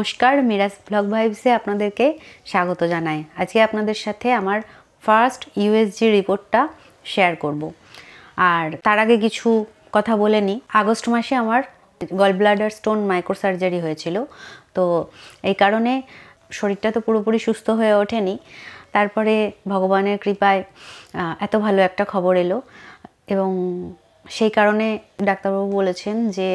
নমস্কার, মিরাজ ব্লগ ভাইবসে আপনাদেরকে স্বাগত জানাই। আজকে আপনাদের সাথে আমার ফার্স্ট ইউএসজি রিপোর্টটা শেয়ার করব। আর তার আগে কিছু কথা বলে নিই। আগস্ট মাসে আমার gall bladder stone micro surgery হয়েছিল, তো এই কারণে শরীরটা তো পুরোপুরি সুস্থ হয়ে ওঠেনি। তারপরে ভগবানের কৃপায় এত ভালো একটা খবর এলো এবং সেই কারণে ডাক্তারবাবু বলেছেন যে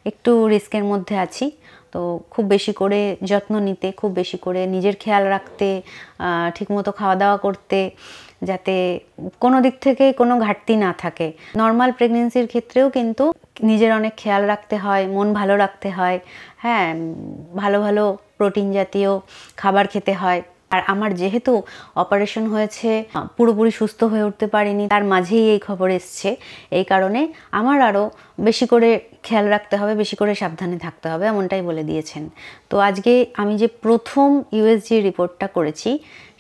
একটু রিস্কের মধ্যে আছি, তো খুব বেশি করে যত্ন নিতে, খুব বেশি করে নিজের খেয়াল রাখতে, ঠিকমতো খাওয়া দাওয়া করতে, যাতে কোনো দিক থেকে কোনো ঘাটতি না থাকে। নর্মাল প্রেগনেন্সির ক্ষেত্রেও কিন্তু নিজের অনেক খেয়াল রাখতে হয়, মন ভালো রাখতে হয়, হ্যাঁ, ভালো ভালো প্রোটিন জাতীয় খাবার খেতে হয়। আর আমার যেহেতু অপারেশন হয়েছে, পুরোপুরি সুস্থ হয়ে উঠতে পারিনি, তার মাঝেই এই খবর এসছে, এই কারণে আমার আরও বেশি করে খেয়াল রাখতে হবে, বেশি করে সাবধানে থাকতে হবে, এমনটাই বলে দিয়েছেন। তো আজকে আমি যে প্রথম ইউএসজি রিপোর্টটা করেছি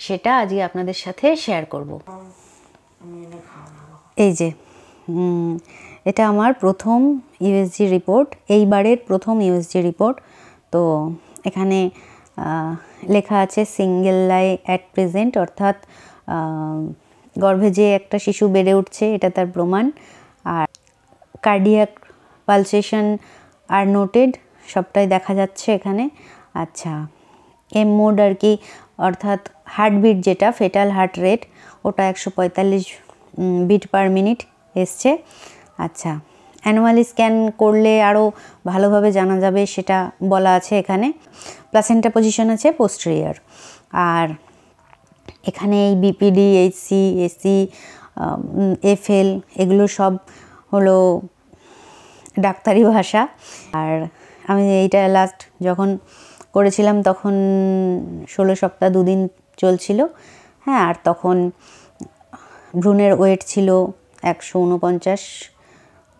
সেটা আজকে আপনাদের সাথে শেয়ার করব। এই যে এটা আমার প্রথম ইউএসজি রিপোর্ট, এইবারের প্রথম ইউএসজি রিপোর্ট। তো এখানে লেখা আছে সিঙ্গেল লাই অ্যাট প্রেজেন্ট, অর্থাৎ গর্ভে যে একটা শিশু বেড়ে উঠছে এটা তার প্রমাণ। আর কার্ডিয়াক পালসেশন আর নোটেড, সবটাই দেখা যাচ্ছে এখানে। আচ্ছা, এম মোড আর কি, অর্থাৎ হার্টবিট যেটা ফেটাল হার্ট রেট, ওটা 145 বিট পার মিনিট এসছে। আচ্ছা, অ্যানুয়ালি স্ক্যান করলে আরও ভালোভাবে জানা যাবে সেটা বলা আছে এখানে। প্লাসেন্টা পজিশন আছে পোস্টেরিয়র। আর এখানে এই বিপিডি, এইচসি, এসি, এফএল এগুলো সব হলো ডাক্তারি ভাষা। আর আমি এইটা লাস্ট যখন করেছিলাম তখন 16 সপ্তাহ 2 দিন চলছিল, হ্যাঁ। আর তখন ভ্রূণের ওয়েট ছিল 149,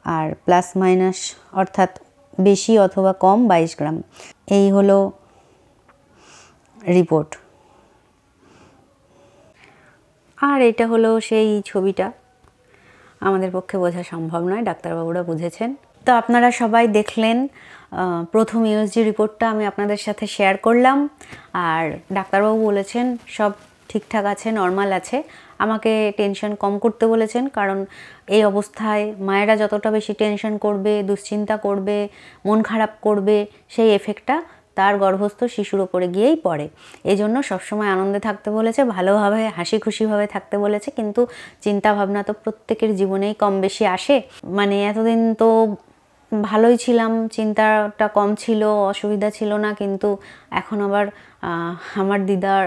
আর প্লাস মাইনাস অর্থাৎ বেশি অথবা কম 22 গ্রাম। এই হলো রিপোর্ট। আর এটা হলো সেই ছবিটা, আমাদের পক্ষে বোঝা সম্ভব নয়, ডাক্তারবাবুরা বুঝেছেন। তো আপনারা সবাই দেখলেন প্রথম ইউএসজি রিপোর্টটা আমি আপনাদের সাথে শেয়ার করলাম। আর ডাক্তারবাবু বলেছেন সব ঠিকঠাক আছে, নর্মাল আছে। আমাকে টেনশন কম করতে বলেছেন, কারণ এই অবস্থায় মায়েরা যতটা বেশি টেনশন করবে, দুশ্চিন্তা করবে, মন খারাপ করবে, সেই এফেক্টটা তার গর্ভস্থ শিশুর ওপরে গিয়েই পড়ে। এই জন্য সবসময় আনন্দে থাকতে বলেছে, ভালোভাবে হাসি খুশিভাবে থাকতে বলেছে। কিন্তু চিন্তা ভাবনা তো প্রত্যেকের জীবনেই কম বেশি আসে। মানে এতদিন তো ভালোই ছিলাম, চিন্তাটা কম ছিল, অসুবিধা ছিল না, কিন্তু এখন আবার আমার দিদার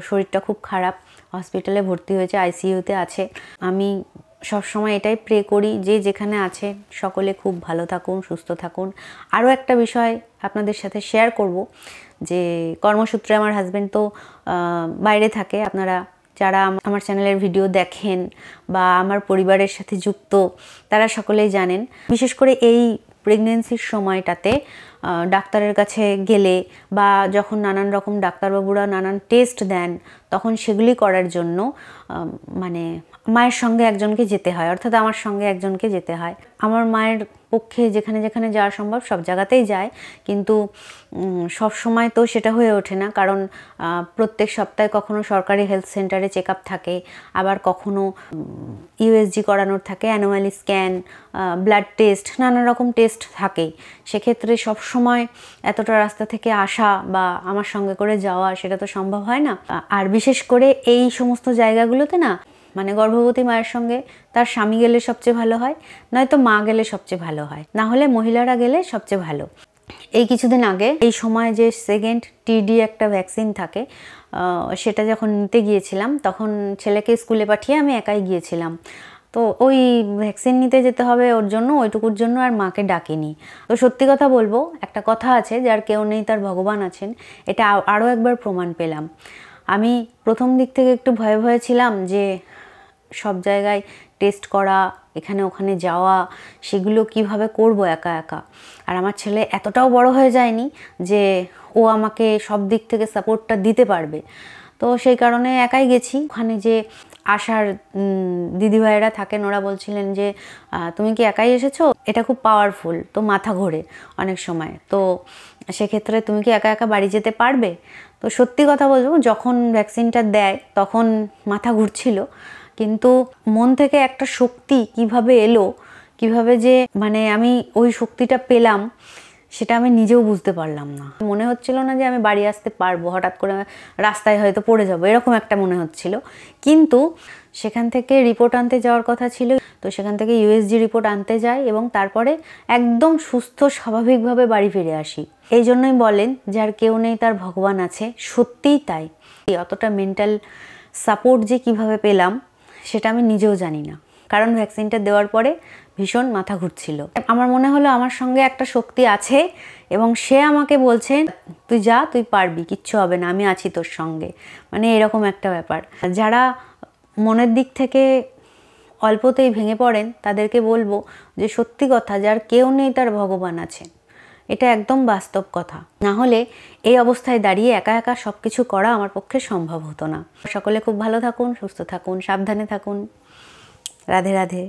শরীরটা খুব খারাপ, হসপিটালে ভর্তি হয়েছে, আইসিইউতে আছে। আমি সবসময় এটাই প্রে করি যে যেখানে আছে সকলে খুব ভালো থাকুন, সুস্থ থাকুন। আরও একটা বিষয় আপনাদের সাথে শেয়ার করব, যে কর্মসূত্রে আমার হাজব্যান্ড তো বাইরে থাকে। আপনারা যারা আমার চ্যানেলের ভিডিও দেখেন বা আমার পরিবারের সাথে যুক্ত, তারা সকলেই জানেন, বিশেষ করে এই প্রেগনেন্সির সময়টাতে ডাক্তারের কাছে গেলে বা যখন নানান রকম ডাক্তারবাবুরা নানান টেস্ট দেন, তখন সেগুলি করার জন্য মানে মায়ের সঙ্গে একজনকে যেতে হয়, অর্থাৎ আমার সঙ্গে একজনকে যেতে হয়। আমার মায়ের পক্ষে যেখানে যেখানে যাওয়া সম্ভব সব জায়গাতেই যায়, কিন্তু সব সময় তো সেটা হয়ে ওঠে না, কারণ প্রত্যেক সপ্তাহে কখনো সরকারি হেলথ সেন্টারে চেক আপ থাকে, আবার কখনো ইউএসজি করানোর থাকে, অ্যানুয়ালি স্ক্যান, ব্লাড টেস্ট, নানা রকম টেস্ট থাকেই। সেক্ষেত্রে সব সময় এতটা রাস্তা থেকে আসা বা আমার সঙ্গে করে যাওয়া সেটা তো সম্ভব হয় না। আর বিশেষ করে এই সমস্ত জায়গাগুলোতে না, মানে গর্ভবতী মায়ের সঙ্গে তার স্বামী গেলে সবচেয়ে ভালো হয়, নয়তো মা গেলে সবচেয়ে ভালো হয়, না হলে মহিলারা গেলে সবচেয়ে ভালো। এই কিছুদিন আগে এই সময় যে সেকেন্ড টিডি একটা ভ্যাকসিন থাকে, সেটা যখন নিতে গিয়েছিলাম তখন ছেলেকে স্কুলে পাঠিয়ে আমি একাই গিয়েছিলাম। তো ওই ভ্যাকসিন নিতে যেতে হবে ওর জন্য, ওইটুকুর জন্য আর মাকে ডাকিনি। তো সত্যি কথা বলবো, একটা কথা আছে, যার কেউ নেই তার ভগবান আছেন, এটা আরও একবার প্রমাণ পেলাম। আমি প্রথম দিক থেকে একটু ভয়ে ভয়ে ছিলাম যে সব জায়গায় টেস্ট করা, এখানে ওখানে যাওয়া, সেগুলো কিভাবে করব একা একা। আর আমার ছেলে এতটাও বড় হয়ে যায়নি যে ও আমাকে সব দিক থেকে সাপোর্টটা দিতে পারবে। তো সেই কারণে একাই গেছি। ওখানে যে আশার দিদিভাইরা থাকেন, ওরা বলছিলেন যে তুমি কি একাই এসেছো, এটা খুব পাওয়ারফুল, তো মাথা ঘোরে অনেক সময়। তো সেক্ষেত্রে তুমি কি একা একা বাড়ি যেতে পারবে? তো সত্যি কথা বলবো, যখন ভ্যাকসিনটা দেয় তখন মাথা ঘুরছিল, কিন্তু মন থেকে একটা শক্তি কিভাবে এলো, কিভাবে যে মানে আমি ওই শক্তিটা পেলাম, সেটা আমি নিজেও বুঝতে পারলাম না। মনে হচ্ছিল না যে আমি বাড়ি আসতে পারবো, হঠাৎ করে রাস্তায় হয়তো পড়ে যাবো, এরকম একটা মনে হচ্ছিল। কিন্তু সেখান থেকে রিপোর্ট আনতে যাওয়ার কথা ছিল, তো সেখান থেকে ইউএসজি রিপোর্ট আনতে যাই এবং তারপরে একদম সুস্থ স্বাভাবিকভাবে বাড়ি ফিরে আসি। এই জন্যই বলেন যার কেউ নেই তার ভগবান আছে, সত্যিই তাই। অতটা মেন্টাল সাপোর্ট যে কিভাবে পেলাম সেটা আমি নিজেও জানি না, কারণ ভ্যাকসিনটা দেওয়ার পরে ভীষণ মাথা ঘুরছিল। আমার মনে হলো আমার সঙ্গে একটা শক্তি আছে এবং সে আমাকে বলছে তুই যা, তুই পারবি, কিচ্ছু হবে না, আমি আছি তোর সঙ্গে, মানে এরকম একটা ব্যাপার। যারা মনের দিক থেকে অল্পতেই ভেঙে পড়েন তাদেরকে বলবো যে সত্যি কথা, যার কেউ নেই তার ভগবান আছে, এটা একদম বাস্তব কথা। না হলে এই অবস্থায় দাঁড়িয়ে একা একা সব কিছু করা আমার পক্ষে সম্ভব হতো না। সকলে খুব ভালো থাকুন, সুস্থ থাকুন, সাবধানে থাকুন। রাধে রাধে।